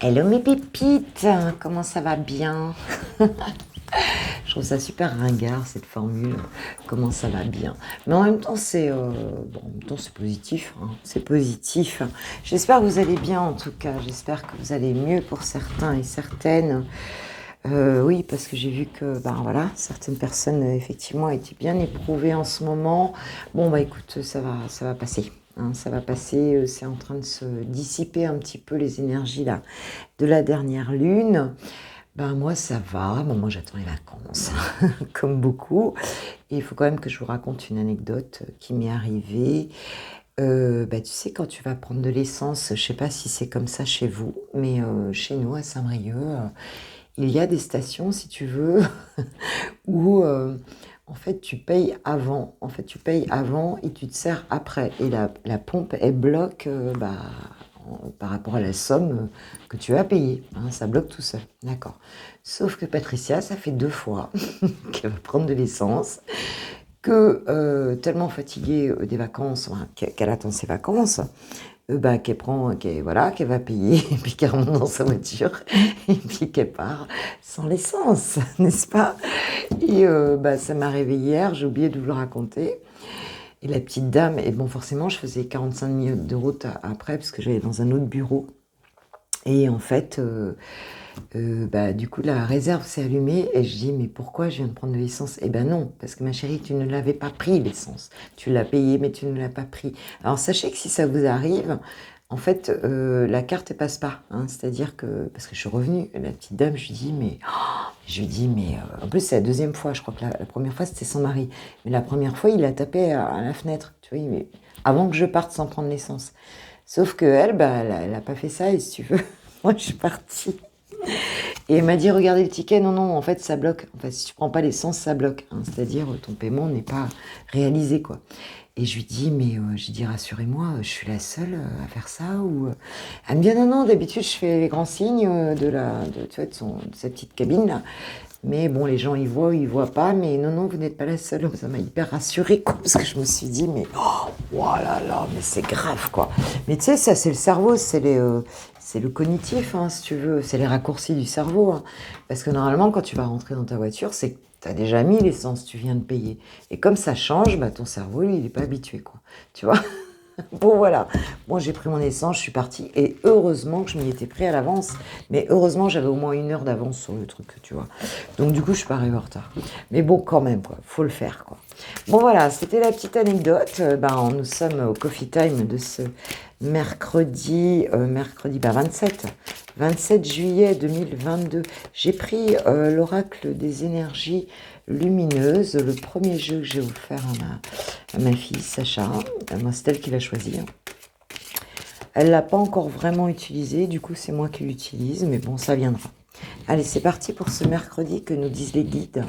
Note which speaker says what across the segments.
Speaker 1: Hello mes pépites, comment ça va bien? Je trouve ça super ringard cette formule, comment ça va bien. Mais en même temps c'est bon, en même temps, c'est positif, hein, c'est positif. J'espère que vous allez bien en tout cas, j'espère que vous allez mieux pour certains et certaines. Oui, parce que j'ai vu que ben voilà, certaines personnes effectivement étaient bien éprouvées en ce moment. Bon bah écoute, ça va passer. Hein, ça va passer, c'est en train de se dissiper un petit peu les énergies là de la dernière lune. Ben moi ça va, bon, moi j'attends les vacances, comme beaucoup. Et il faut quand même que je vous raconte une anecdote qui m'est arrivée. Bah, tu sais, quand tu vas prendre de l'essence, je sais pas si c'est comme ça chez vous, mais chez nous à Saint-Brieuc, il y a des stations, si tu veux, où en fait tu payes avant. En fait, tu payes avant et tu te sers après. Et la pompe, elle bloque bah, par rapport à la somme que tu as payée. Hein, ça bloque tout seul. D'accord. Sauf que Patricia, ça fait 2 fois qu'elle va prendre de l'essence, que tellement fatiguée des vacances, enfin, qu'elle attend ses vacances, bah, qu'elle prend, voilà, qu'elle va payer, et puis qu'elle remonte dans sa voiture, et puis qu'elle part sans l'essence, n'est-ce pas? Et bah, ça m'a réveillée hier, j'ai oublié de vous le raconter. Et la petite dame, et bon, forcément, je faisais 45 minutes de route après, parce que j'allais dans un autre bureau. Et en fait, bah, du coup, la réserve s'est allumée et je dis, mais pourquoi je viens de prendre de l'essence? Eh ben non, parce que ma chérie, tu ne l'avais pas pris, l'essence. Tu l'as payé, mais tu ne l'as pas pris. Alors, sachez que si ça vous arrive, en fait, la carte ne passe pas. Hein, c'est-à-dire que, parce que je suis revenue, la petite dame, je lui dis, mais en plus, c'est la deuxième fois. Je crois que la première fois, c'était son mari. Mais la première fois, il a tapé à la fenêtre, tu vois, mais avant que je parte sans prendre l'essence. Sauf que elle, bah, elle a pas fait ça, et si tu veux, moi, je suis partie. Et elle m'a dit, regardez le ticket, non, non, en fait, ça bloque. En fait, si tu prends pas l'essence, ça bloque. Hein. C'est-à-dire, ton paiement n'est pas réalisé, quoi. Et je lui dis, mais je lui dis, rassurez-moi, je suis la seule à faire ça ou Elle me dit, non, non, d'habitude, je fais les grands signes tu vois, de sa petite cabine, là. Mais bon, les gens, ils voient pas, mais non, non, vous n'êtes pas la seule. Ça m'a hyper rassurée, quoi, parce que je me suis dit, mais oh là là, mais c'est grave, quoi. Mais tu sais, ça, c'est le cerveau, c'est le cognitif, hein, si tu veux, c'est les raccourcis du cerveau. Hein. Parce que normalement, quand tu vas rentrer dans ta voiture, c'est que tu as déjà mis l'essence, tu viens de payer. Et comme ça change, bah, ton cerveau, lui, il n'est pas habitué, quoi. Tu vois? Bon voilà, moi j'ai pris mon essence, je suis partie et heureusement que je m'y étais pris à l'avance, mais heureusement j'avais au moins 1 heure d'avance sur le truc, tu vois. Donc du coup je suis pas arrivée en retard. Mais bon quand même quoi, faut le faire quoi. Bon voilà, c'était la petite anecdote. Ben, nous sommes au coffee time de ce mercredi bah, 27 juillet 2022. J'ai pris l'oracle des énergies lumineuses, le premier jeu que j'ai offert à ma fille Sacha. Moi, c'est elle qui l'a choisi. Hein. Elle l'a pas encore vraiment utilisé, du coup c'est moi qui l'utilise, mais bon, ça viendra. Allez, c'est parti pour ce mercredi que nous disent les guides.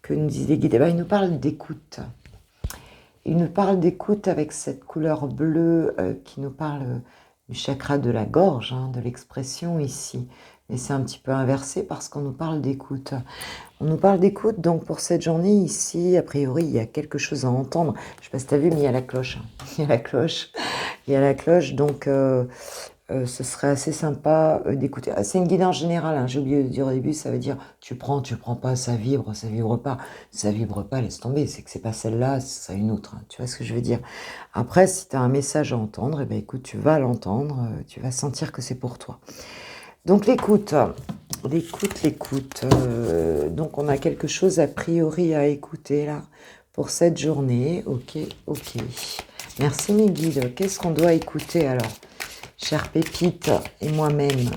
Speaker 1: Que nous disent les guides. Eh ben, ils nous parlent d'écoute. Ils nous parlent d'écoute avec cette couleur bleue qui nous parle du chakra de la gorge, hein, de l'expression ici. Mais c'est un petit peu inversé parce qu'on nous parle d'écoute. On nous parle d'écoute, donc pour cette journée ici, a priori, il y a quelque chose à entendre. Je ne sais pas si tu as vu, mais il y a la cloche. Hein. Il y a la cloche. Il y a la cloche, donc ce serait assez sympa d'écouter. Ah, c'est une guidance générale, hein, j'ai oublié de dire au début, ça veut dire tu prends pas, ça vibre pas. Ça vibre pas, laisse tomber, c'est que c'est pas celle-là, c'est une autre. Hein, tu vois ce que je veux dire? Après, si tu as un message à entendre, eh ben, écoute, tu vas l'entendre, tu vas sentir que c'est pour toi. Donc l'écoute. L'écoute. Donc on a quelque chose a priori à écouter là pour cette journée. Ok, ok. Merci mes guides. Qu'est-ce qu'on doit écouter alors, chère Pépite et moi-même?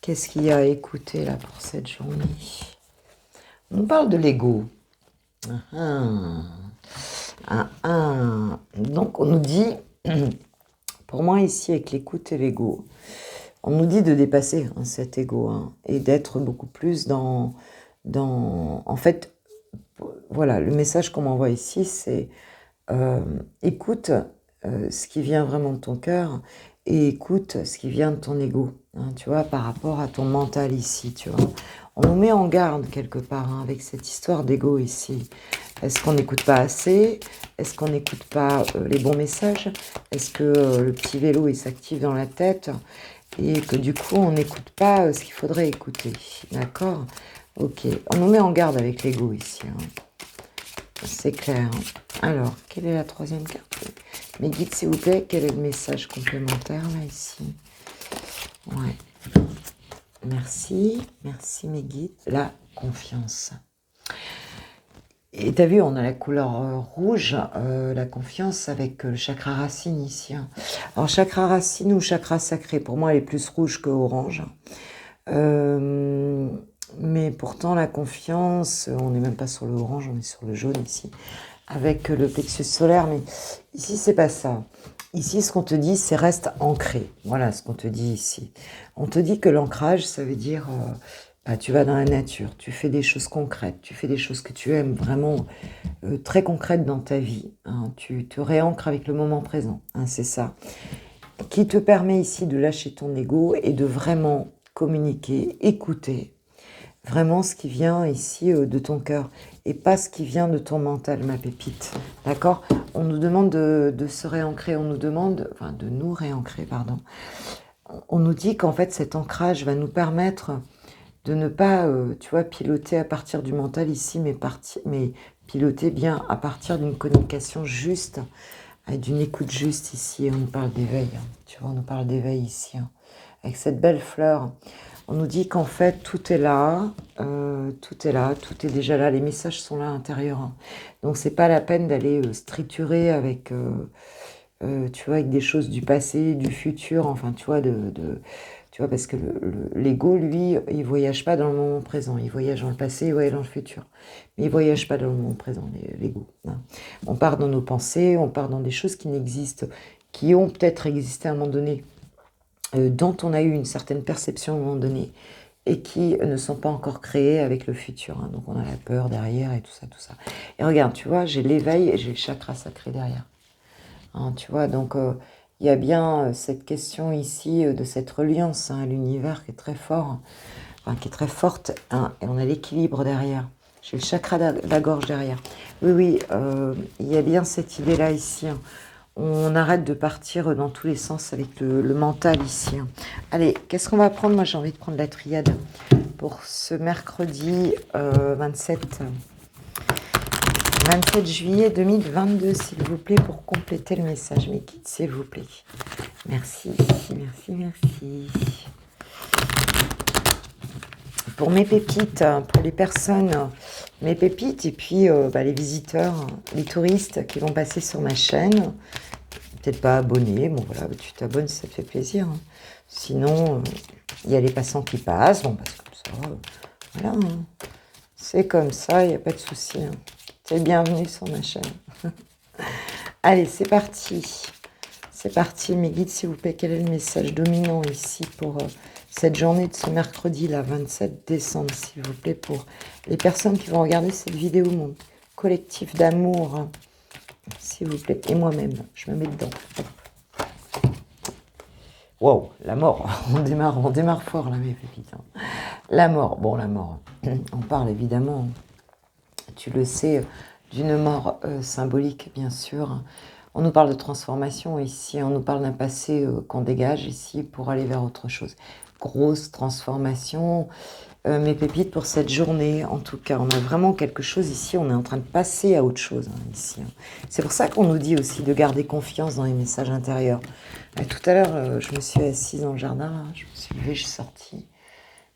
Speaker 1: Qu'est-ce qu'il y a à écouter là pour cette journée? On parle de l'ego. Ah, ah, ah. Donc on nous dit, pour moi ici avec l'écoute et l'ego, on nous dit de dépasser hein, cet ego hein, et d'être beaucoup plus en fait, voilà, le message qu'on m'envoie ici, c'est écoute ce qui vient vraiment de ton cœur et écoute ce qui vient de ton ego. Hein, tu vois, par rapport à ton mental ici, tu vois. On nous met en garde quelque part hein, avec cette histoire d'ego ici. Est-ce qu'on n'écoute pas assez? Est-ce qu'on n'écoute pas les bons messages? Est-ce que le petit vélo il s'active dans la tête et que du coup on n'écoute pas ce qu'il faudrait écouter? D'accord? Ok, on nous met en garde avec l'ego ici. Hein. C'est clair. Alors, quelle est la troisième carte? Mes guides, s'il vous plaît, quel est le message complémentaire là ici? Ouais. Merci, merci mes guides. La confiance. Et tu as vu, on a la couleur rouge, la confiance avec le chakra racine ici. Hein. Alors, chakra racine ou chakra sacré, pour moi, elle est plus rouge que orange. Mais pourtant, la confiance, on n'est même pas sur le orange, on est sur le jaune ici. Avec le plexus solaire, mais ici, c'est pas ça. Ici, ce qu'on te dit, c'est reste ancré. Voilà ce qu'on te dit ici. On te dit que l'ancrage, ça veut dire, tu vas dans la nature, tu fais des choses concrètes, tu fais des choses que tu aimes vraiment très concrètes dans ta vie. Hein. Tu te réancres avec le moment présent, hein, c'est ça. Qui te permet ici de lâcher ton ego et de vraiment communiquer, écouter vraiment ce qui vient ici de ton cœur et pas ce qui vient de ton mental, ma pépite. D'accord? On nous demande de se réancrer, on nous demande, enfin de nous réancrer, pardon. On nous dit qu'en fait cet ancrage va nous permettre de ne pas, tu vois, piloter à partir du mental ici, mais piloter bien à partir d'une communication juste, d'une écoute juste ici. On nous parle d'éveil, hein. Tu vois, on nous parle d'éveil ici, hein. Avec cette belle fleur. On nous dit qu'en fait, tout est là, tout est là, tout est déjà là, les messages sont là à l'intérieur. Hein. Donc, c'est pas la peine d'aller stricturer avec, tu vois, avec des choses du passé, du futur, enfin, tu vois, tu vois parce que l'ego, lui, il voyage pas dans le moment présent, il voyage dans le passé, il voyage dans le futur. Mais il voyage pas dans le moment présent, l'ego. Hein. On part dans nos pensées, on part dans des choses qui n'existent, qui ont peut-être existé à un moment donné, dont on a eu une certaine perception à un moment donné et qui ne sont pas encore créées avec le futur. Hein. Donc on a la peur derrière et tout ça, tout ça. Et regarde, tu vois, j'ai l'éveil et j'ai le chakra sacré derrière. Hein, tu vois, donc il y a bien cette question ici de cette reliance hein, à l'univers qui est très fort, enfin, qui est très forte, hein, et on a l'équilibre derrière. J'ai le chakra de la gorge derrière. Oui, oui, il y a bien cette idée-là ici. Hein. On arrête de partir dans tous les sens avec le mental ici. Hein. Allez, qu'est-ce qu'on va prendre? Moi, j'ai envie de prendre la triade pour ce mercredi 27 juillet 2022, s'il vous plaît, pour compléter le message. Mes guides, s'il vous plaît. Merci, merci, merci. Pour mes pépites, pour les personnes, mes pépites, et puis les visiteurs, les touristes qui vont passer sur ma chaîne, peut-être pas abonné, bon voilà, tu t'abonnes, ça te fait plaisir. Hein. Sinon, il y a les passants qui passent, bon, parce que comme ça, voilà, hein. C'est comme ça, il n'y a pas de souci. Hein. Tu es bienvenue sur ma chaîne. Allez, c'est parti. C'est parti, mes guides, s'il vous plaît, quel est le message dominant ici pour cette journée de ce mercredi, là, 27 décembre, s'il vous plaît, pour les personnes qui vont regarder cette vidéo, mon collectif d'amour, hein. S'il vous plaît, et moi-même, je me mets dedans. Wow, la mort, on démarre fort là, mes pépites. Hein. La mort, bon, la mort, on parle évidemment, tu le sais, d'une mort symbolique, bien sûr. On nous parle de transformation ici, on nous parle d'un passé qu'on dégage ici pour aller vers autre chose. Grosse transformation, mes pépites pour cette journée, en tout cas, on a vraiment quelque chose ici, on est en train de passer à autre chose hein, ici. Hein. C'est pour ça qu'on nous dit aussi de garder confiance dans les messages intérieurs. Tout à l'heure, je me suis assise dans le jardin, là, je me suis levée, je suis sortie,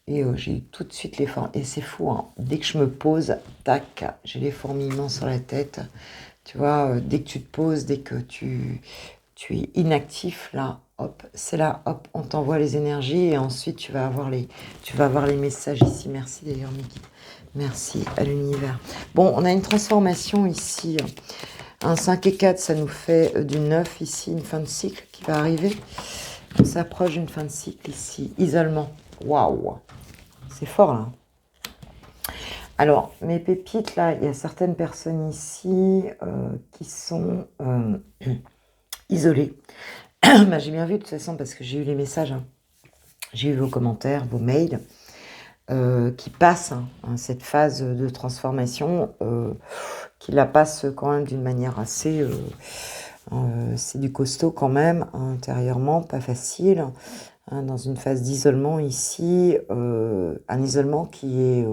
Speaker 1: et j'ai eu tout de suite les fourmillements, et c'est fou, hein. Dès que je me pose, tac, j'ai les fourmillements sur la tête, tu vois, dès que tu te poses, dès que tu es inactif, là, hop, c'est là, hop, on t'envoie les énergies et ensuite tu vas avoir les messages ici. Merci d'ailleurs, Mickey. Merci à l'univers. Bon, on a une transformation ici. Un 5 et 4, ça nous fait du 9 ici, une fin de cycle qui va arriver. On s'approche d'une fin de cycle ici. Isolement. Waouh! C'est fort là. Alors, mes pépites, là, il y a certaines personnes ici qui sont isolées. J'ai bien vu de toute façon parce que j'ai eu les messages, hein. J'ai eu vos commentaires, vos mails. qui passe cette phase de transformation, qui la passe quand même d'une manière assez... c'est du costaud quand même, intérieurement, pas facile, dans une phase d'isolement ici, un isolement qui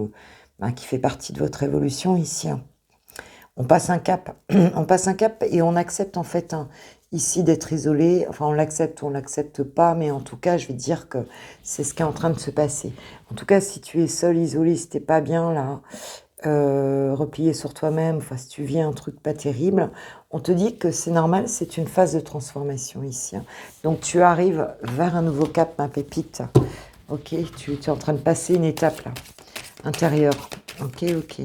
Speaker 1: fait partie de votre évolution ici. On passe un cap, on passe un cap et on accepte en fait ici d'être isolé. Enfin, on l'accepte ou on l'accepte pas, mais en tout cas, je vais dire que c'est ce qui est en train de se passer. En tout cas, si tu es seul, isolé, si t'es pas bien là, replié sur toi-même, enfin, si tu vis un truc pas terrible, on te dit que c'est normal, c'est une phase de transformation ici. Donc, tu arrives vers un nouveau cap, ma pépite. Ok, tu es en train de passer une étape là, intérieure. Ok, ok.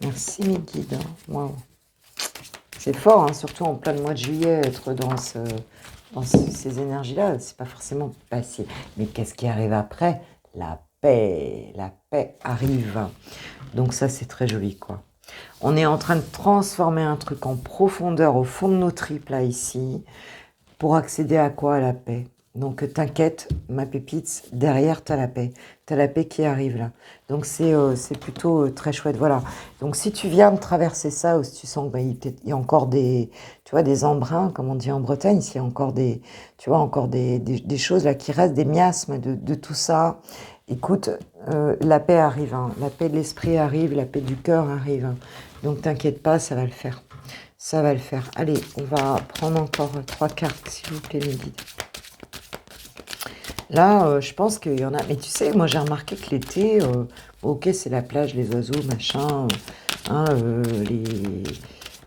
Speaker 1: Merci mes guides. Waouh. C'est fort, surtout en plein mois de juillet, être dans ces énergies-là. C'est pas forcément passé. Mais qu'est-ce qui arrive après? La paix. La paix arrive. Donc ça, c'est très joli, quoi. On est en train de transformer un truc en profondeur au fond de nos tripes, là, ici, pour accéder à quoi? À la paix. Donc t'inquiète, ma pépite, derrière t'as la paix. T'as la paix qui arrive là. Donc c'est plutôt très chouette. Voilà. Donc si tu viens de traverser ça, ou si tu sens qu'il y a encore des, tu vois, des embruns, comme on dit en Bretagne, s'il y a encore des, tu vois, encore des choses là qui restent, des miasmes de tout ça, écoute, la paix arrive. La paix de l'esprit arrive, la paix du cœur arrive. Donc t'inquiète pas, ça va le faire. Ça va le faire. Allez, on va prendre encore 3 cartes, s'il vous plaît, mes guides. Là, je pense qu'il y en a... Mais tu sais, moi, j'ai remarqué que l'été, ok, c'est la plage, les oiseaux, machin,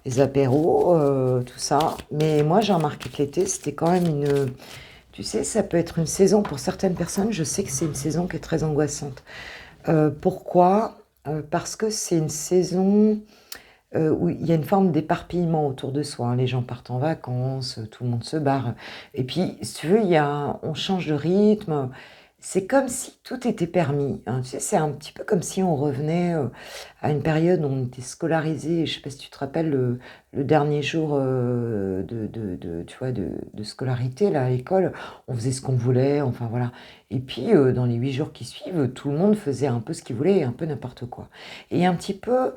Speaker 1: les apéros, tout ça. Mais moi, j'ai remarqué que l'été, c'était quand même une... Tu sais, ça peut être une saison, pour certaines personnes, je sais que c'est une saison qui est très angoissante. Pourquoi? Parce que c'est une saison... où il y a une forme d'éparpillement autour de soi. Les gens partent en vacances, tout le monde se barre. Et puis, si tu veux, on change de rythme. C'est comme si tout était permis. Tu sais, c'est un petit peu comme si on revenait à une période où on était scolarisé. Je sais pas si tu te rappelles le dernier jour tu vois, de scolarité là, à l'école. On faisait ce qu'on voulait, enfin voilà. Et puis, dans les 8 jours qui suivent, tout le monde faisait un peu ce qu'il voulait, un peu n'importe quoi. Et un petit peu,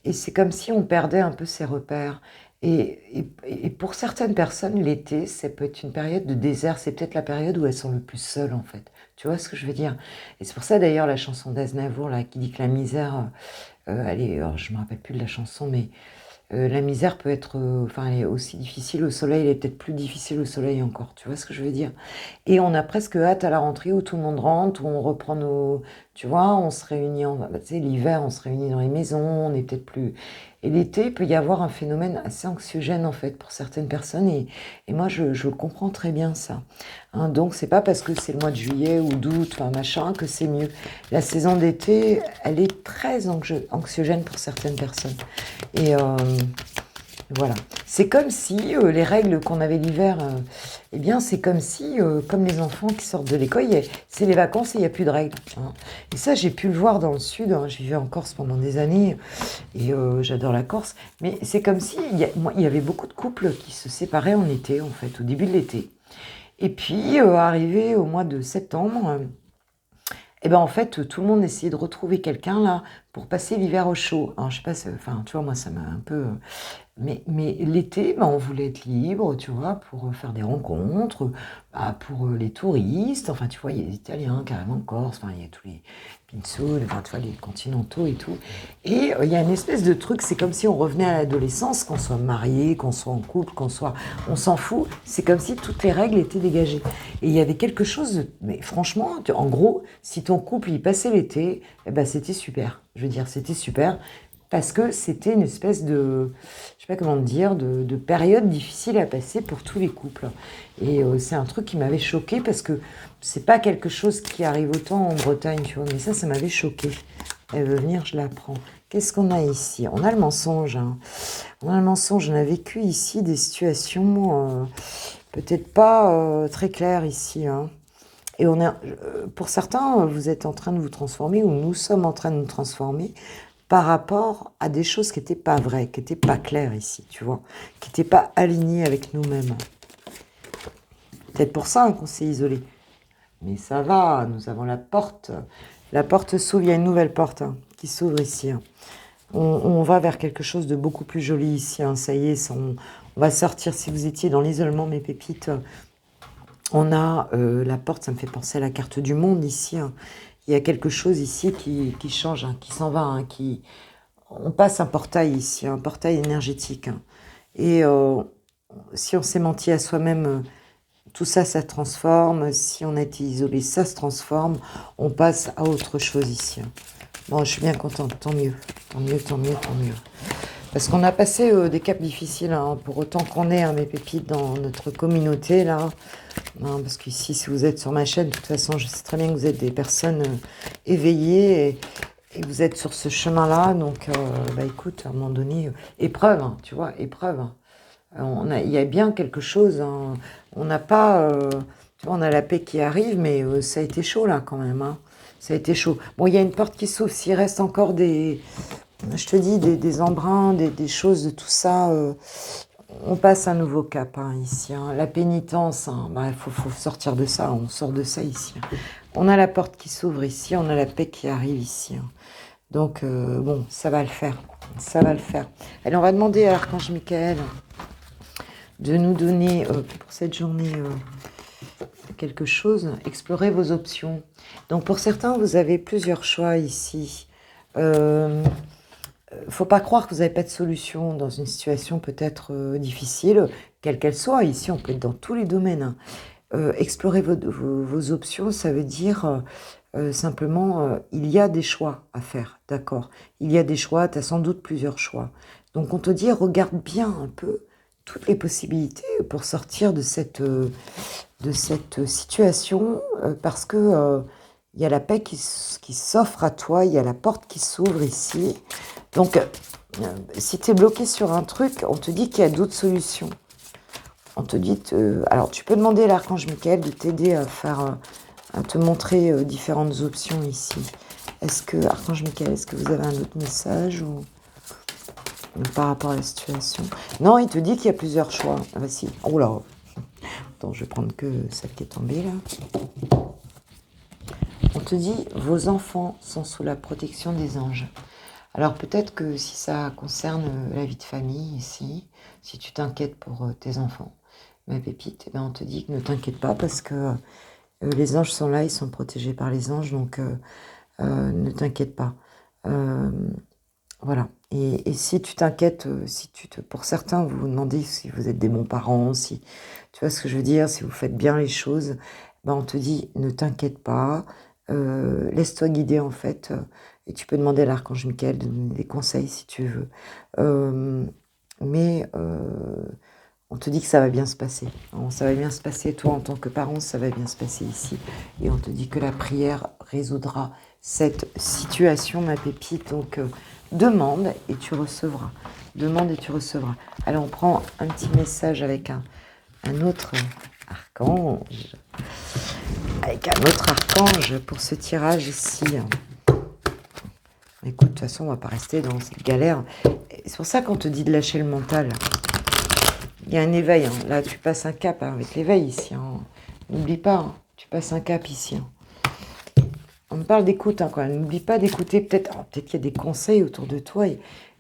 Speaker 1: et c'est comme si on perdait un peu ses repères. Et pour certaines personnes, l'été, ça peut être une période de désert. C'est peut-être la période où elles sont le plus seules, en fait. Tu vois ce que je veux dire? Et c'est pour ça, d'ailleurs, la chanson d'Aznavour, là, qui dit que la misère, alors, je me rappelle plus de la chanson, mais la misère peut être, enfin, elle est aussi difficile au soleil, elle est peut-être plus difficile au soleil encore. Tu vois ce que je veux dire? Et on a presque hâte à la rentrée où tout le monde rentre, où on reprend nos... Tu vois, on se réunit, tu sais, l'hiver, on se réunit dans les maisons, on est peut-être plus... Et l'été, il peut y avoir un phénomène assez anxiogène, en fait, pour certaines personnes, et moi, je comprends très bien ça. Donc, c'est pas parce que c'est le mois de juillet ou d'août, enfin, machin, que c'est mieux. La saison d'été, elle est très anxiogène pour certaines personnes. Et... voilà. C'est comme si les règles qu'on avait l'hiver, eh bien, c'est comme si, comme les enfants qui sortent de l'école, c'est les vacances et il n'y a plus de règles. Et ça, j'ai pu le voir dans le sud. Je vivais en Corse pendant des années et j'adore la Corse. Mais c'est comme si il y avait beaucoup de couples qui se séparaient en été, en fait, au début de l'été. Et puis, arrivé au mois de septembre, et ben en fait, tout le monde essayait de retrouver quelqu'un là pour passer l'hiver au chaud. Alors, je sais pas, enfin, tu vois, moi, ça m'a un peu... Mais l'été, on voulait être libre, tu vois, pour faire des rencontres, pour les touristes. Enfin, tu vois, il y a les Italiens, carrément Corse, enfin, il y a tous les Pinsouls, enfin, tu vois, les continentaux et tout. Et il y a une espèce de truc, c'est comme si on revenait à l'adolescence, qu'on soit marié, qu'on soit en couple, on s'en fout. C'est comme si toutes les règles étaient dégagées. Et il y avait quelque chose, mais franchement, en gros, si ton couple y passait l'été, eh ben, c'était super. Je veux dire, c'était super. Parce que c'était une espèce de, je sais pas comment dire, de période difficile à passer pour tous les couples. Et c'est un truc qui m'avait choquée parce que c'est pas quelque chose qui arrive autant en Bretagne, tu vois. Mais ça m'avait choquée. Elle veut venir, je la prends. Qu'est-ce qu'on a ici? On a le mensonge. On a le mensonge. On a vécu ici des situations peut-être pas très claires ici. Et pour certains, vous êtes en train de vous transformer, ou nous sommes en train de nous transformer par rapport à des choses qui n'étaient pas vraies, qui n'étaient pas claires ici, tu vois, qui n'étaient pas alignées avec nous-mêmes. Peut-être pour ça qu'on s'est isolé. Mais ça va, nous avons la porte La porte s'ouvre, il y a une nouvelle porte qui s'ouvre ici. On va vers quelque chose de beaucoup plus joli ici. Ça y est, on va sortir. Si vous étiez dans l'isolement, mes pépites, on a la porte, ça me fait penser à la carte du monde ici. Il y a quelque chose ici qui change, qui s'en va. On passe un portail ici, un portail énergétique. Et si on s'est menti à soi-même, tout ça, ça transforme. Si on a été isolé, ça se transforme. On passe à autre chose ici. Bon, je suis bien contente, tant mieux. Tant mieux, tant mieux, tant mieux. Parce qu'on a passé des caps difficiles, pour autant qu'on est, mes pépites, dans notre communauté, là. Parce qu'ici, si vous êtes sur ma chaîne, de toute façon, je sais très bien que vous êtes des personnes éveillées et vous êtes sur ce chemin-là. Donc, écoute, à un moment donné, épreuve, tu vois, épreuve. Il y a bien quelque chose. On n'a pas... tu vois, on a la paix qui arrive, mais ça a été chaud, là, quand même. Ça a été chaud. Bon, il y a une porte qui s'ouvre. S'il reste encore je te dis, des embruns, des choses de tout ça, on passe un nouveau cap ici. La pénitence, il faut sortir de ça, on sort de ça ici. On a la porte qui s'ouvre ici, on a la paix qui arrive ici. Donc, bon, ça va le faire. Ça va le faire. Allez, on va demander à l'archange Michael de nous donner, pour cette journée, quelque chose. Explorez vos options. Donc, pour certains, vous avez plusieurs choix ici. Faut pas croire que vous n'avez pas de solution dans une situation peut-être difficile, quelle qu'elle soit. Ici, on peut être dans tous les domaines. Explorer vos options, ça veut dire simplement, il y a des choix à faire, d'accord. Il y a des choix, tu as sans doute plusieurs choix. Donc, on te dit, regarde bien un peu toutes les possibilités pour sortir de cette situation, parce que il y a la paix qui s'offre à toi, il y a la porte qui s'ouvre ici. Donc, si tu es bloqué sur un truc, on te dit qu'il y a d'autres solutions. On te dit... alors, tu peux demander à l'archange Michael de t'aider à te montrer différentes options ici. Archange Michael, est-ce que vous avez un autre message ou par rapport à la situation? Non, il te dit qu'il y a plusieurs choix. Ah bah si. Oh là. Attends, je vais prendre que celle qui est tombée là. On te dit, vos enfants sont sous la protection des anges. Alors peut-être que si ça concerne la vie de famille ici, si tu t'inquiètes pour tes enfants, ma pépite, on te dit que ne t'inquiète pas parce que les anges sont là, ils sont protégés par les anges, donc ne t'inquiète pas. Voilà. Et si tu t'inquiètes, pour certains, vous vous demandez si vous êtes des bons parents, si tu vois ce que je veux dire, si vous faites bien les choses, on te dit ne t'inquiète pas, laisse-toi guider en fait, et tu peux demander à l'archange Michael de donner des conseils si tu veux. Mais on te dit que ça va bien se passer. Ça va bien se passer, toi en tant que parent, ça va bien se passer ici. Et on te dit que la prière résoudra cette situation, ma pépite. Donc, demande et tu recevras. Demande et tu recevras. Alors, on prend un petit message avec un autre archange. Avec un autre archange pour ce tirage ici. Écoute, de toute façon, on va pas rester dans cette galère. C'est pour ça qu'on te dit de lâcher le mental. Il y a un éveil. Là, tu passes un cap avec l'éveil ici. N'oublie pas, tu passes un cap ici. On me parle d'écoute quand même. N'oublie pas d'écouter. Peut-être qu'il y a des conseils autour de toi.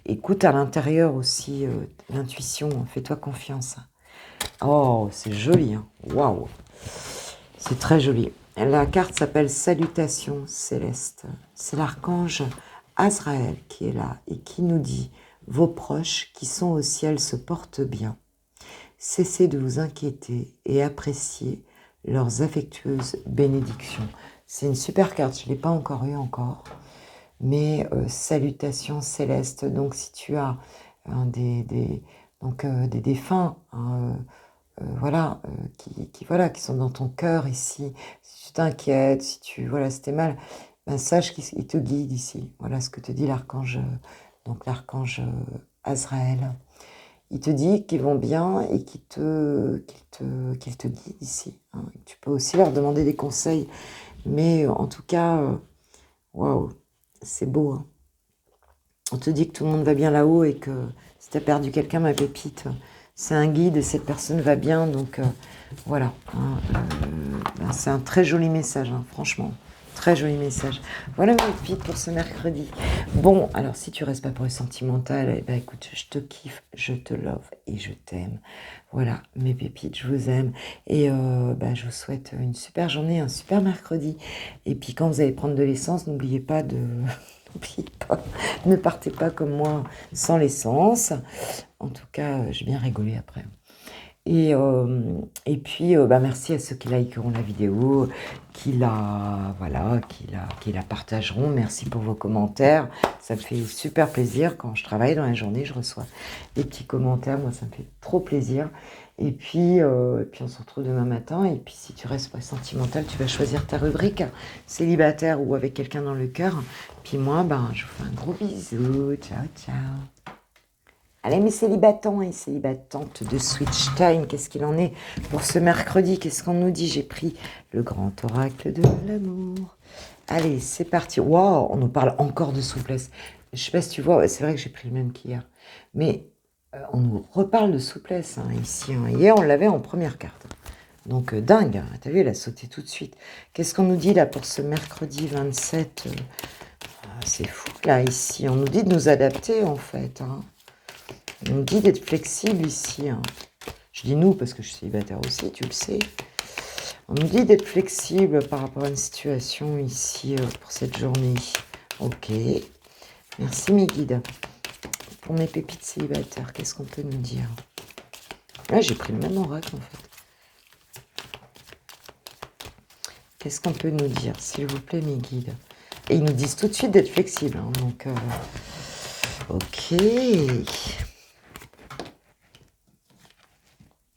Speaker 1: Écoute à l'intérieur aussi l'intuition. Fais-toi confiance. Oh, c'est joli. Waouh. C'est très joli. La carte s'appelle Salutations célestes. C'est l'archange Azraël qui est là et qui nous dit « Vos proches qui sont au ciel se portent bien. Cessez de vous inquiéter et appréciez leurs affectueuses bénédictions. » C'est une super carte, je ne l'ai pas encore eu encore. Mais salutations célestes. Donc si tu as des défunts, qui sont dans ton cœur ici, si tu t'inquiètes, si t'es mal, sache qu'il te guide ici. Voilà ce que te dit l'archange, Azraël. Il te dit qu'ils vont bien et qu'il te guide ici. Tu peux aussi leur demander des conseils, mais en tout cas, waouh, c'est beau. On te dit que tout le monde va bien là-haut et que si tu as perdu quelqu'un, ma pépite, c'est un guide et cette personne va bien. Donc voilà, c'est un très joli message, franchement. Très joli message. Voilà ma pépites pour ce mercredi. Bon, alors si tu restes pas pour le sentimental, eh ben écoute, je te kiffe, je te love et je t'aime. Voilà, mes pépites, je vous aime. Et je vous souhaite une super journée, un super mercredi. Et puis quand vous allez prendre de l'essence, n'oubliez pas de... N'oubliez pas, ne partez pas comme moi sans l'essence. En tout cas, j'ai bien rigolé après. Et puis, merci à ceux qui likeront la vidéo, qui la partageront. Merci pour vos commentaires. Ça me fait super plaisir. Quand je travaille dans la journée, je reçois des petits commentaires. Moi, ça me fait trop plaisir. Et puis on se retrouve demain matin. Et puis, si tu restes pas sentimental, tu vas choisir ta rubrique célibataire ou avec quelqu'un dans le cœur. Puis moi, je vous fais un gros bisou. Ciao, ciao. Allez, mes célibatants et célibatantes de Switch Time, qu'est-ce qu'il en est pour ce mercredi? Qu'est-ce qu'on nous dit? J'ai pris le grand oracle de l'amour. Allez, c'est parti. Waouh, on nous parle encore de souplesse. Je sais pas si tu vois, c'est vrai que j'ai pris le même qu'hier. Mais on nous reparle de souplesse ici. Hier, on l'avait en première carte. Donc, dingue. T'as vu, elle a sauté tout de suite. Qu'est-ce qu'on nous dit là pour ce mercredi 27 C'est fou, là, ici. On nous dit de nous adapter, en fait. On nous dit d'être flexible ici. Je dis nous parce que je suis célibataire aussi, tu le sais. On nous dit d'être flexible par rapport à une situation ici pour cette journée. Ok. Merci mes guides. Pour mes pépites célibataires, qu'est-ce qu'on peut nous dire? Là, j'ai pris le même oracle en fait. Qu'est-ce qu'on peut nous dire, s'il vous plaît, mes guides? Et ils nous disent tout de suite d'être flexible. Donc, ok.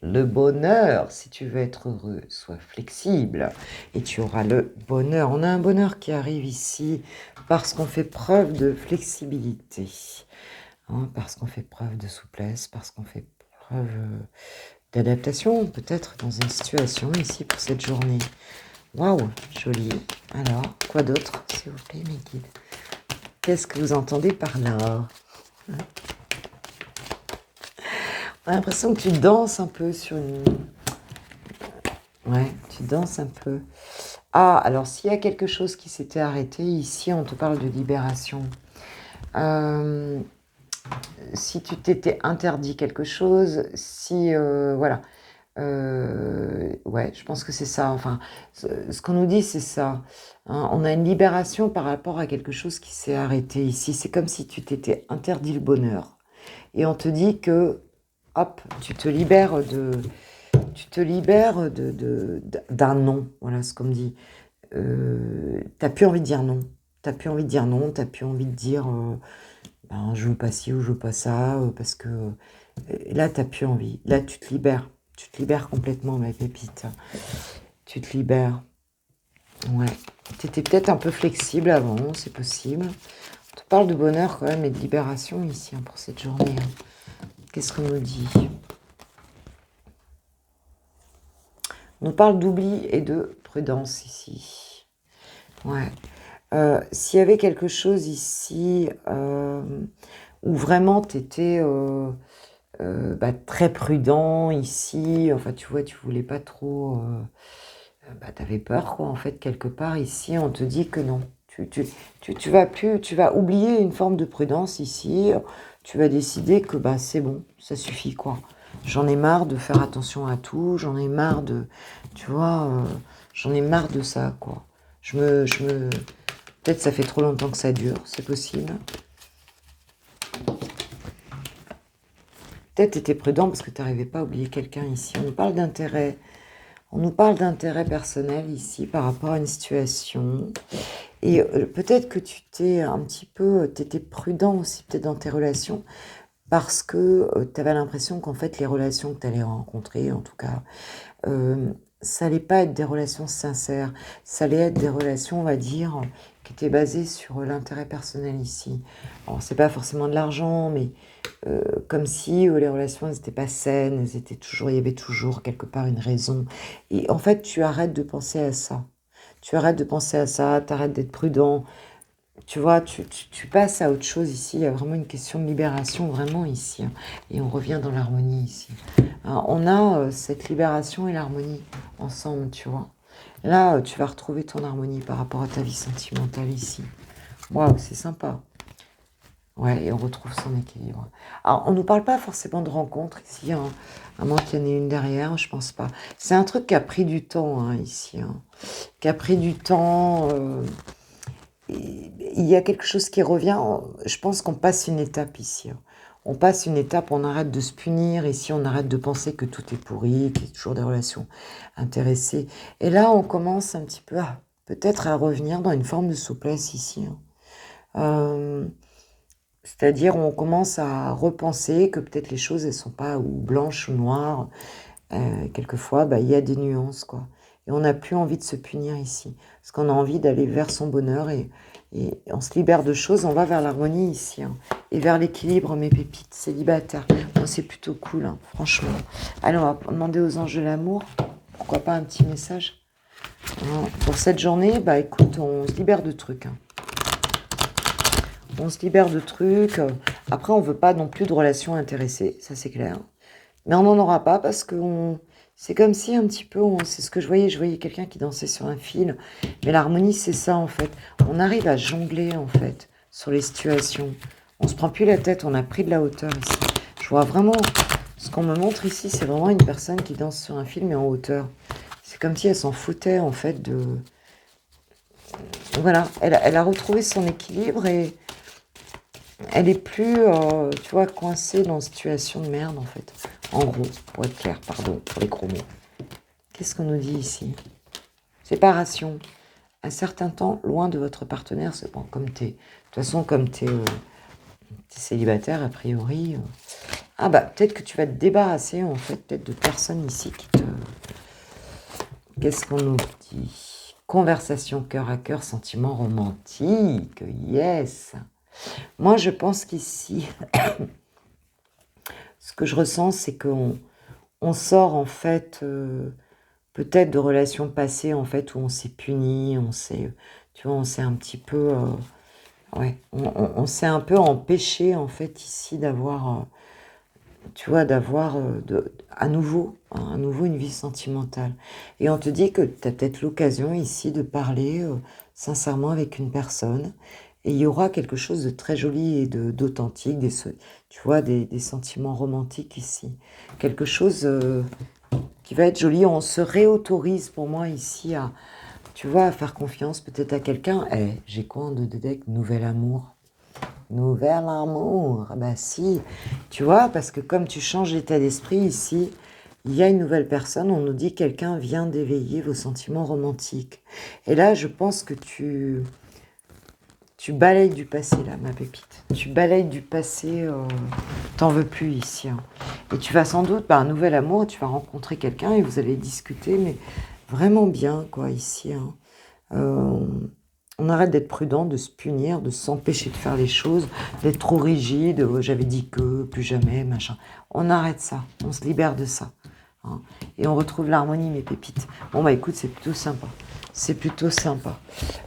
Speaker 1: Le bonheur, si tu veux être heureux, sois flexible et tu auras le bonheur. On a un bonheur qui arrive ici parce qu'on fait preuve de flexibilité, parce qu'on fait preuve de souplesse, parce qu'on fait preuve d'adaptation, peut-être dans une situation ici pour cette journée. Waouh, joli. Alors, quoi d'autre, s'il vous plaît, mes guides? Qu'est-ce que vous entendez par là? On a l'impression que tu danses un peu sur une... Ouais, tu danses un peu. Ah, alors s'il y a quelque chose qui s'était arrêté, ici on te parle de libération. Si tu t'étais interdit quelque chose, si... voilà. Ouais, je pense que c'est ça. Enfin, ce qu'on nous dit, c'est ça. On a une libération par rapport à quelque chose qui s'est arrêté ici. C'est comme si tu t'étais interdit le bonheur. Et on te dit que... Hop, tu te libères d'un non. Voilà ce qu'on me dit. T'as plus envie de dire non. T'as plus envie de dire non. T'as plus envie de dire je veux pas ci ou je veux pas ça parce que là t'as plus envie. Là tu te libères. Tu te libères complètement, ma pépite. Tu te libères. Ouais. T'étais peut-être un peu flexible avant, c'est possible. On te parle de bonheur quand même et de libération ici pour cette journée. Qu'est-ce qu'on nous dit? On nous parle d'oubli et de prudence ici. Ouais. S'il y avait quelque chose ici où vraiment tu étais très prudent ici, enfin tu vois, tu voulais pas trop... tu avais peur, quoi, en fait, quelque part ici, on te dit que non. Tu vas oublier une forme de prudence ici. Tu vas décider que c'est bon, ça suffit, quoi. J'en ai marre de faire attention à tout, j'en ai marre de, tu vois, j'en ai marre de ça, quoi. Peut-être ça fait trop longtemps que ça dure, c'est possible. Peut-être tu étais prudent parce que tu n'arrivais pas à oublier quelqu'un ici. On nous parle d'intérêt. On nous parle d'intérêt personnel ici par rapport à une situation. Et peut-être que tu t'étais prudent aussi peut-être dans tes relations parce que tu avais l'impression qu'en fait les relations que tu allais rencontrer, en tout cas, ça allait pas être des relations sincères. Ça allait être des relations, on va dire, qui étaient basées sur l'intérêt personnel ici. Alors, c'est pas forcément de l'argent, mais comme si les relations n'étaient pas saines, il y avait toujours quelque part une raison. Et en fait, tu arrêtes de penser à ça. Tu arrêtes de penser à ça, tu arrêtes d'être prudent. Tu vois, tu passes à autre chose ici. Il y a vraiment une question de libération, vraiment ici. Et on revient dans l'harmonie ici. Alors, on a cette libération et l'harmonie ensemble, tu vois. Là, tu vas retrouver ton harmonie par rapport à ta vie sentimentale ici. Waouh, c'est sympa. Ouais, et on retrouve son équilibre. Alors, on ne nous parle pas forcément de rencontre ici, hein. À moins qu'il y en ait une derrière, je pense pas. C'est un truc qui a pris du temps, hein, ici, hein. Qui a pris du temps. Il y a quelque chose qui revient. Je pense qu'on passe une étape ici, hein. On passe une étape, on arrête de se punir. Ici, on arrête de penser que tout est pourri, qu'il y a toujours des relations intéressées. Et là, on commence un petit peu à peut-être à revenir dans une forme de souplesse ici, hein. Euh, C'est-à-dire, on commence à repenser que peut-être les choses, elles sont pas ou blanches ou noires. Quelquefois, bah, il y a des nuances, quoi. Et on n'a plus envie de se punir ici. Parce qu'on a envie d'aller vers son bonheur et on se libère de choses, on va vers l'harmonie ici, hein. Et vers l'équilibre, mes pépites, célibataires. Bon, c'est plutôt cool, hein, franchement. Allez, on va demander aux anges de l'amour. Pourquoi pas un petit message, hein. Pour cette journée, bah écoute, on se libère de trucs, hein. On se libère de trucs. Après, on veut pas non plus de relations intéressées, ça c'est clair. Mais on n'en aura pas parce que c'est comme si un petit peu, c'est ce que je voyais quelqu'un qui dansait sur un fil. Mais l'harmonie, c'est ça en fait. On arrive à jongler en fait sur les situations. On se prend plus la tête, on a pris de la hauteur ici. Je vois vraiment, ce qu'on me montre ici, c'est vraiment une personne qui danse sur un fil mais en hauteur. C'est comme si elle s'en foutait en fait de... Voilà, elle a retrouvé son équilibre et elle est plus, tu vois, coincée dans une situation de merde, en fait. En gros, pour être clair, pardon, pour les gros mots. Qu'est-ce qu'on nous dit ici? Séparation. Un certain temps, loin de votre partenaire, c'est bon, comme t'es... De toute façon, comme t'es célibataire, a priori... Ah bah, peut-être que tu vas te débarrasser, en fait, peut-être de personnes ici qui te... Qu'est-ce qu'on nous dit? Conversation cœur à cœur, sentiment romantique, yes. Moi, je pense qu'ici... Ce que je ressens, c'est qu'on sort en fait peut-être de relations passées en fait où on s'est puni, on s'est, tu vois, on s'est un petit peu, ouais, on s'est un peu empêché en fait ici d'avoir, tu vois, d'avoir à nouveau, hein, à nouveau une vie sentimentale. Et on te dit que tu as peut-être l'occasion ici de parler sincèrement avec une personne. Et il y aura quelque chose de très joli et d'authentique, tu vois, des sentiments romantiques ici. Quelque chose qui va être joli. On se réautorise pour moi ici à, tu vois, à faire confiance peut-être à quelqu'un. Eh, j'ai quoi en deux de deck? Nouvel amour. Nouvel amour. Ah bah si, tu vois, parce que comme tu changes d'état d'esprit ici, il y a une nouvelle personne, on nous dit que quelqu'un vient d'éveiller vos sentiments romantiques. Et là, je pense que tu balayes du passé, là, ma pépite. Tu balayes du passé, t'en veux plus ici, hein. Et tu vas sans doute, un nouvel amour, tu vas rencontrer quelqu'un et vous allez discuter, mais vraiment bien, quoi, ici, hein. On arrête d'être prudent, de se punir, de s'empêcher de faire les choses, d'être trop rigide, j'avais dit que, plus jamais, machin. On arrête ça, on se libère de ça, hein. Et on retrouve l'harmonie, mes pépites. Bon, bah écoute, c'est plutôt sympa. C'est plutôt sympa.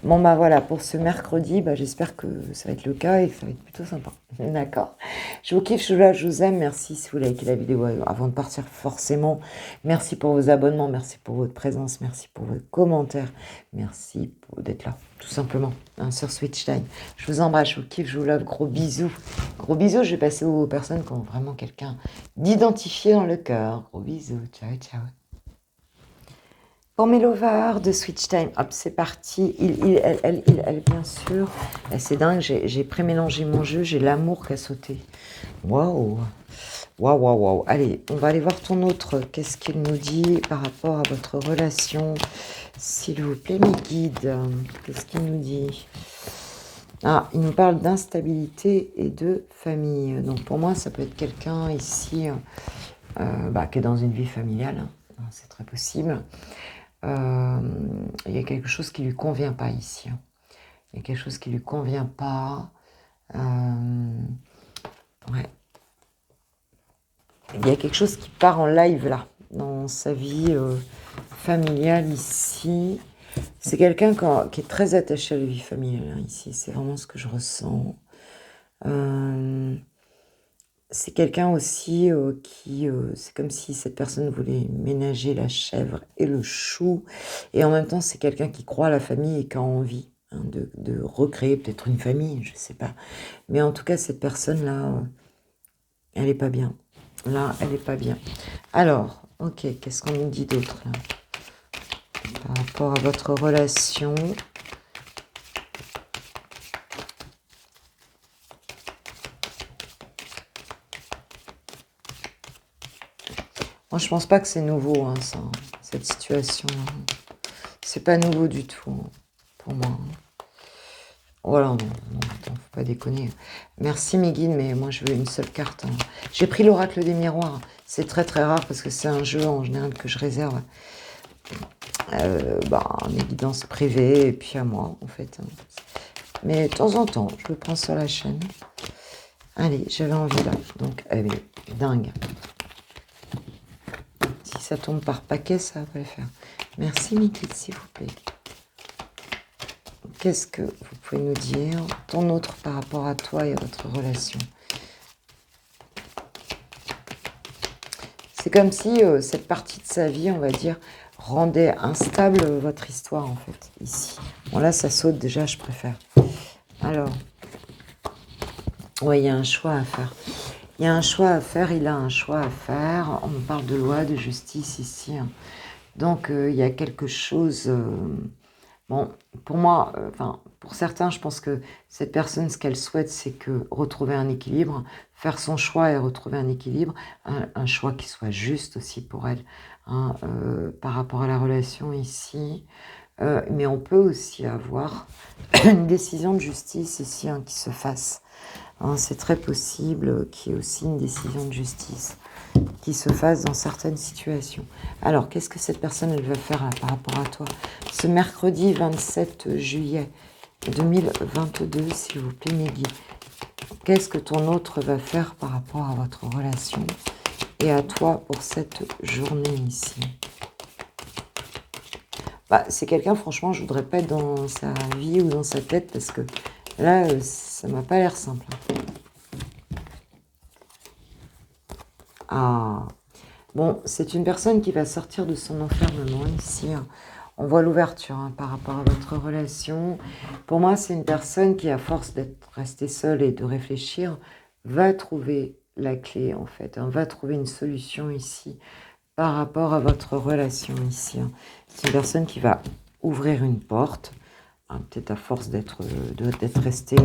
Speaker 1: Bon, bah voilà, pour ce mercredi, bah, j'espère que ça va être le cas et que ça va être plutôt sympa. D'accord? Je vous kiffe, je vous aime. Merci si vous likez la vidéo avant de partir, forcément. Merci pour vos abonnements, merci pour votre présence, merci pour vos commentaires. Merci d'être là, tout simplement, hein, sur Switch Time. Je vous embrasse, je vous kiffe, je vous love. Gros bisous. Gros bisous, je vais passer aux personnes qui ont vraiment quelqu'un d'identifié dans le cœur. Gros bisous, ciao, ciao. Pour mes lovers de Switch Time, hop, c'est parti. Elle, bien sûr. C'est dingue, j'ai pré-mélangé mon jeu, j'ai l'amour qui a sauté. Waouh. Waouh, waouh, waouh. Allez, on va aller voir ton autre. Qu'est-ce qu'il nous dit par rapport à votre relation? S'il vous plaît, mes guides. Qu'est-ce qu'il nous dit? Ah, il nous parle d'instabilité et de famille. Donc pour moi, ça peut être quelqu'un ici qui est dans une vie familiale, hein. C'est très possible. Il y a quelque chose qui lui convient pas ici, hein. Il y a quelque chose qui lui convient pas. Ouais. Il y a quelque chose qui part en live là, dans sa vie familiale ici. C'est quelqu'un qui est très attaché à la vie familiale, hein, ici. C'est vraiment ce que je ressens. c'est quelqu'un aussi qui... c'est comme si cette personne voulait ménager la chèvre et le chou. Et en même temps, c'est quelqu'un qui croit à la famille et qui a envie hein, de recréer peut-être une famille, je sais pas. Mais en tout cas, cette personne-là, elle est pas bien. Là, elle est pas bien. Alors, ok, qu'est-ce qu'on nous dit d'autre là par rapport à votre relation? Moi, je pense pas que c'est nouveau, hein, ça, cette situation. C'est pas nouveau du tout, hein, pour moi. Voilà, non, non, attends, faut pas déconner. Merci mes guides, mais moi je veux une seule carte, hein. J'ai pris l'oracle des miroirs. C'est très très rare parce que c'est un jeu en général que je réserve à mes guidances privées et puis à moi en fait, hein. Mais de temps en temps, je le prends sur la chaîne. Allez, j'avais envie là. Donc, allez, dingue. Si ça tombe par paquet, ça va pas le faire. Merci mes guides, s'il vous plaît. Qu'est-ce que vous pouvez nous dire, ton autre par rapport à toi et à votre relation? C'est comme si cette partie de sa vie, on va dire, rendait instable votre histoire, en fait, ici. Bon, là, ça saute déjà, je préfère. Alors, ouais, il y a un choix à faire. Il y a un choix à faire, il a un choix à faire. On parle de loi, de justice ici, hein. Donc, il y a quelque chose... Bon, pour moi, enfin, pour certains, je pense que cette personne, ce qu'elle souhaite, c'est que retrouver un équilibre, faire son choix et retrouver un équilibre, un choix qui soit juste aussi pour elle, hein, par rapport à la relation ici. Mais on peut aussi avoir une décision de justice ici hein, qui se fasse. Hein, c'est très possible qu'il y ait aussi une décision de justice qui se fasse dans certaines situations. Alors, qu'est-ce que cette personne elle va faire là, par rapport à toi? Ce mercredi 27 juillet 2022, s'il vous plaît, mes guides. Qu'est-ce que ton autre va faire par rapport à votre relation et à toi pour cette journée ici? Bah, c'est quelqu'un, franchement, je voudrais pas être dans sa vie ou dans sa tête parce que là, ça m'a pas l'air simple. Ah, bon, c'est une personne qui va sortir de son enfermement ici. Hein. On voit l'ouverture hein, par rapport à votre relation. Pour moi, c'est une personne qui, à force d'être restée seule et de réfléchir, va trouver la clé en fait, hein, va trouver une solution ici par rapport à votre relation ici. Hein. C'est une personne qui va ouvrir une porte, hein, peut-être à force d'être resté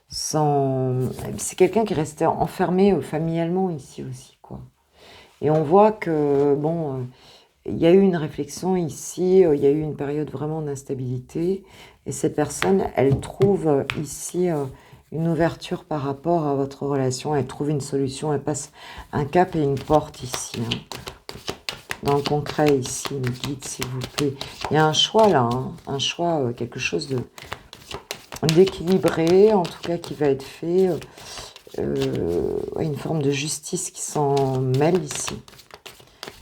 Speaker 1: sans... C'est quelqu'un qui est resté enfermé familialement ici aussi, quoi. Et on voit que, bon, il y a eu une réflexion ici, il y a eu une période vraiment d'instabilité, et cette personne, elle trouve ici une ouverture par rapport à votre relation, elle trouve une solution, elle passe un cap et une porte ici, hein. Dans le concret ici, me guide s'il vous plaît. Il y a un choix là, hein, un choix, quelque chose d'équilibré, en tout cas qui va être fait, une forme de justice qui s'en mêle ici.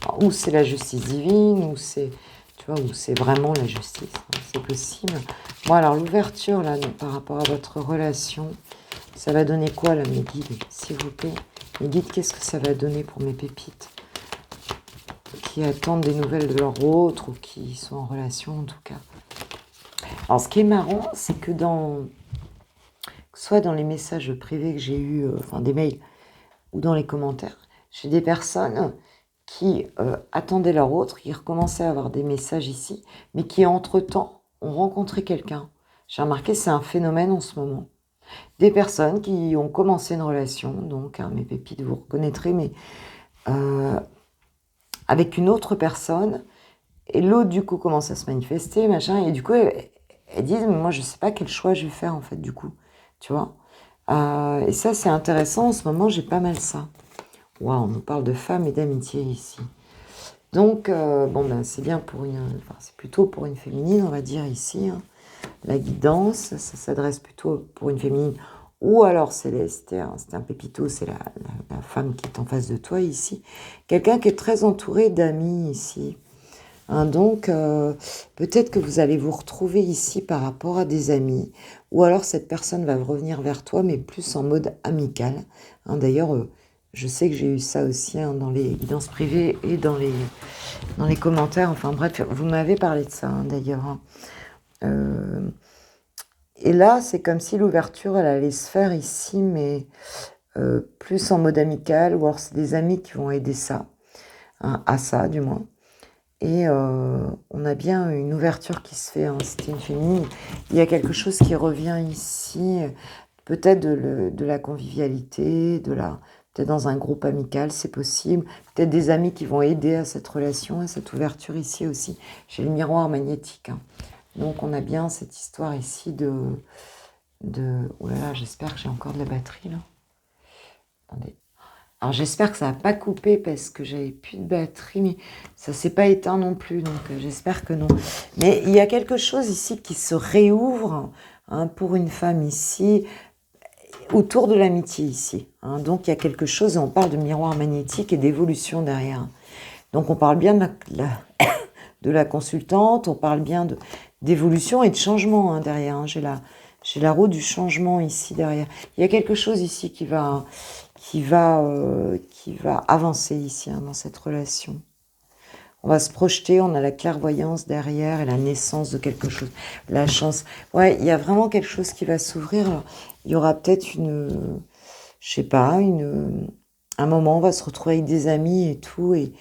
Speaker 1: Alors, ou c'est la justice divine, ou c'est, tu vois, ou c'est vraiment la justice, hein, c'est possible. Bon alors l'ouverture là, par rapport à votre relation, ça va donner quoi là mes guides, s'il vous plaît? Mes guides, qu'est-ce que ça va donner pour mes pépites qui attendent des nouvelles de leur autre ou qui sont en relation en tout cas? Alors ce qui est marrant, c'est que soit dans les messages privés que j'ai eus, enfin des mails, ou dans les commentaires, j'ai des personnes qui attendaient leur autre, qui recommençaient à avoir des messages ici, mais qui entre-temps ont rencontré quelqu'un. J'ai remarqué, c'est un phénomène en ce moment. Des personnes qui ont commencé une relation, donc hein, mes pépites, vous reconnaîtrez, mais avec une autre personne, et l'autre du coup commence à se manifester, machin, et du coup elles disent, mais moi je sais pas quel choix je vais faire en fait du coup, tu vois. Et ça c'est intéressant, en ce moment j'ai pas mal ça. Waouh, on nous parle de femmes et d'amitié ici. Donc, bon, ben, c'est bien pour enfin, c'est plutôt pour une féminine, on va dire ici. Hein. La guidance, ça s'adresse plutôt pour une féminine. Ou alors, c'est un pépito, c'est la femme qui est en face de toi ici. Quelqu'un qui est très entouré d'amis ici. hein. Donc, peut-être que vous allez vous retrouver ici par rapport à des amis, ou alors cette personne va revenir vers toi, mais plus en mode amical, hein. D'ailleurs, je sais que j'ai eu ça aussi, hein, dans les guidances privées et dans les commentaires. Enfin bref, vous m'avez parlé de ça, hein, d'ailleurs, hein. Et là, c'est comme si l'ouverture, elle allait se faire ici, mais plus en mode amical, ou alors c'est des amis qui vont aider ça, hein, à ça du moins. Et on a bien une ouverture qui se fait, hein, c'était une féminine. Il y a quelque chose qui revient ici, peut-être de la convivialité, peut-être dans un groupe amical, c'est possible. Peut-être des amis qui vont aider à cette relation, à cette ouverture ici aussi. J'ai le miroir magnétique, hein. Donc on a bien cette histoire ici de... Oh là là, j'espère que j'ai encore de la batterie là. Attendez. Alors j'espère que ça va pas couper parce que j'avais plus de batterie, mais ça s'est pas éteint non plus, donc j'espère que non. Mais il y a quelque chose ici qui se réouvre, hein, pour une femme ici, autour de l'amitié ici, hein. Donc il y a quelque chose, on parle de miroir magnétique et d'évolution derrière. Donc on parle bien de la consultante, on parle bien d'évolution et de changement, hein, derrière, hein. J'ai la roue du changement ici derrière. Il y a quelque chose ici qui va avancer ici, hein, dans cette relation. On va se projeter, on a la clairvoyance derrière et la naissance de quelque chose. La chance. Ouais, il y a vraiment quelque chose qui va s'ouvrir. Alors, il y aura peut-être je sais pas, un moment, on va se retrouver avec des amis et tout, et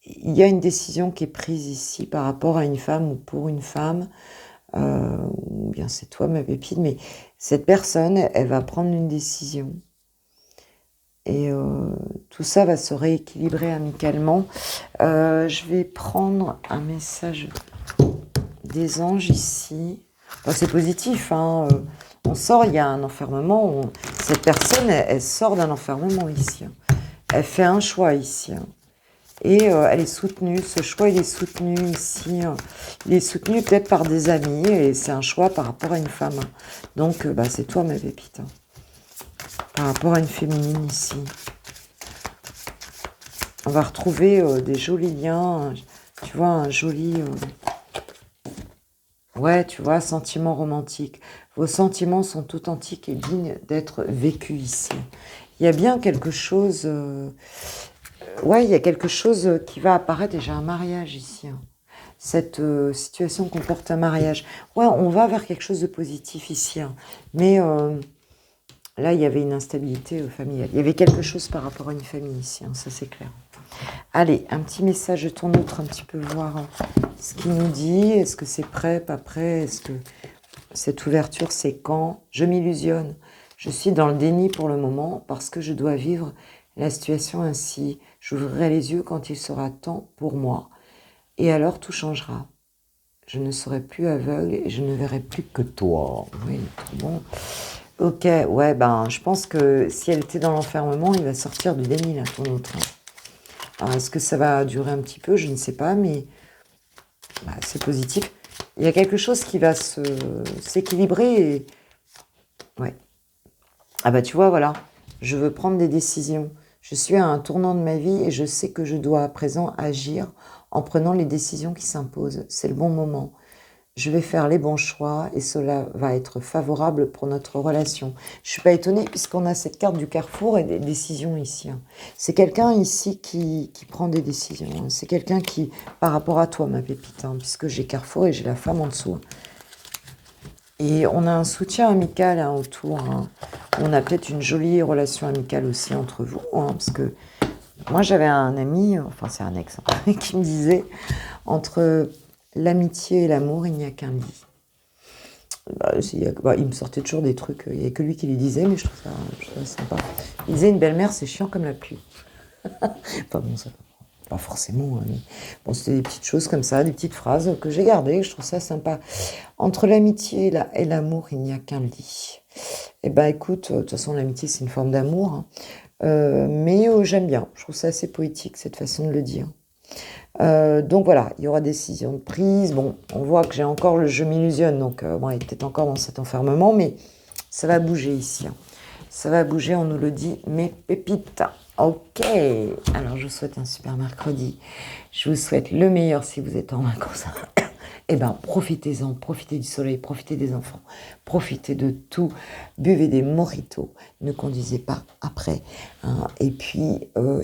Speaker 1: il y a une décision qui est prise ici par rapport à une femme ou pour une femme, ou bien c'est toi ma pépite, mais cette personne, elle va prendre une décision. Et tout ça va se rééquilibrer amicalement. Je vais prendre un message des anges ici. Enfin, c'est positif, hein. On sort, il y a un enfermement. Cette personne, elle sort d'un enfermement ici, hein. Elle fait un choix ici, hein. Et elle est soutenue. Ce choix, il est soutenu ici, hein. Il est soutenu peut-être par des amis. Et c'est un choix par rapport à une femme, hein. Donc, c'est toi ma pépite, hein. Par rapport à une féminine ici. On va retrouver des jolis liens, tu vois, un joli... ouais, tu vois, sentiment romantique. Vos sentiments sont authentiques et dignes d'être vécus ici. Il y a bien quelque chose... ouais, il y a quelque chose qui va apparaître, et j'ai un mariage ici, hein. Cette situation comporte un mariage. Ouais, on va vers quelque chose de positif ici, hein. Mais là, il y avait une instabilité familiale. Il y avait quelque chose par rapport à une famille ici, hein, ça c'est clair. Allez, un petit message de ton autre, un petit peu voir ce qu'il nous dit. Est-ce que c'est prêt, pas prêt? Est-ce que cette ouverture, c'est quand? Je m'illusionne. Je suis dans le déni pour le moment parce que je dois vivre la situation ainsi. J'ouvrirai les yeux quand il sera temps pour moi. Et alors tout changera. Je ne serai plus aveugle et je ne verrai plus que toi. Oui, très bon. Ok, ouais, je pense que si elle était dans l'enfermement, il va sortir du déni, là, ton autre, hein. Alors, est-ce que ça va durer un petit peu? Je ne sais pas, mais c'est positif. Il y a quelque chose qui va s'équilibrer. Et... ouais. Ah tu vois, voilà. Je veux prendre des décisions. Je suis à un tournant de ma vie et je sais que je dois à présent agir en prenant les décisions qui s'imposent. C'est le bon moment. Je vais faire les bons choix et cela va être favorable pour notre relation. Je ne suis pas étonnée puisqu'on a cette carte du carrefour et des décisions ici, hein. C'est quelqu'un ici qui prend des décisions, hein. C'est quelqu'un qui, par rapport à toi, ma pépite, hein, puisque j'ai carrefour et j'ai la femme en dessous. Et on a un soutien amical, hein, autour, hein. On a peut-être une jolie relation amicale aussi entre vous, hein, parce que moi j'avais un ami, enfin c'est un ex, hein, qui me disait entre... l'amitié et l'amour, il n'y a qu'un lit. Il me sortait toujours des trucs, il n'y a que lui qui les disait, mais je trouve ça sympa. Il disait une belle-mère, c'est chiant comme la pluie. Enfin bon, ça, pas forcément, hein, mais bon, c'était des petites choses comme ça, des petites phrases que j'ai gardées, je trouve ça sympa. Entre l'amitié et l'amour, il n'y a qu'un lit. Eh écoute, de toute façon, l'amitié, c'est une forme d'amour, hein. Mais j'aime bien, je trouve ça assez poétique, cette façon de le dire. Donc voilà, il y aura décision de prise. Bon, on voit que j'ai encore je m'illusionne, donc il est peut-être encore dans cet enfermement, mais ça va bouger ici, hein. Ça va bouger, on nous le dit, mes pépites. Ok, alors je vous souhaite un super mercredi. Je vous souhaite le meilleur si vous êtes en vacances. Eh bien, profitez-en, profitez du soleil, profitez des enfants, profitez de tout, buvez des mojitos, ne conduisez pas après, hein. Et puis,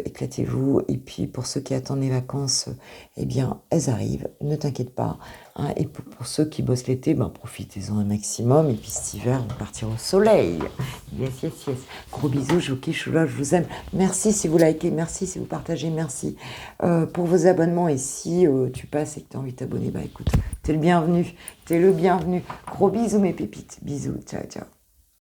Speaker 1: éclatez-vous. Et puis, pour ceux qui attendent les vacances, eh bien, elles arrivent, ne t'inquiète pas, hein. Et pour ceux qui bossent l'été, ben, profitez-en un maximum. Et puis, cet hiver, on partira au soleil. Yes, yes, yes. Gros bisous, je vous kiffe, je suis là, je vous aime. Merci si vous likez, merci si vous partagez, merci pour vos abonnements. Et si tu passes et que tu as envie de t'abonner, bah écoute, t'es le bienvenu, t'es le bienvenu. Gros bisous mes pépites, bisous, ciao, ciao.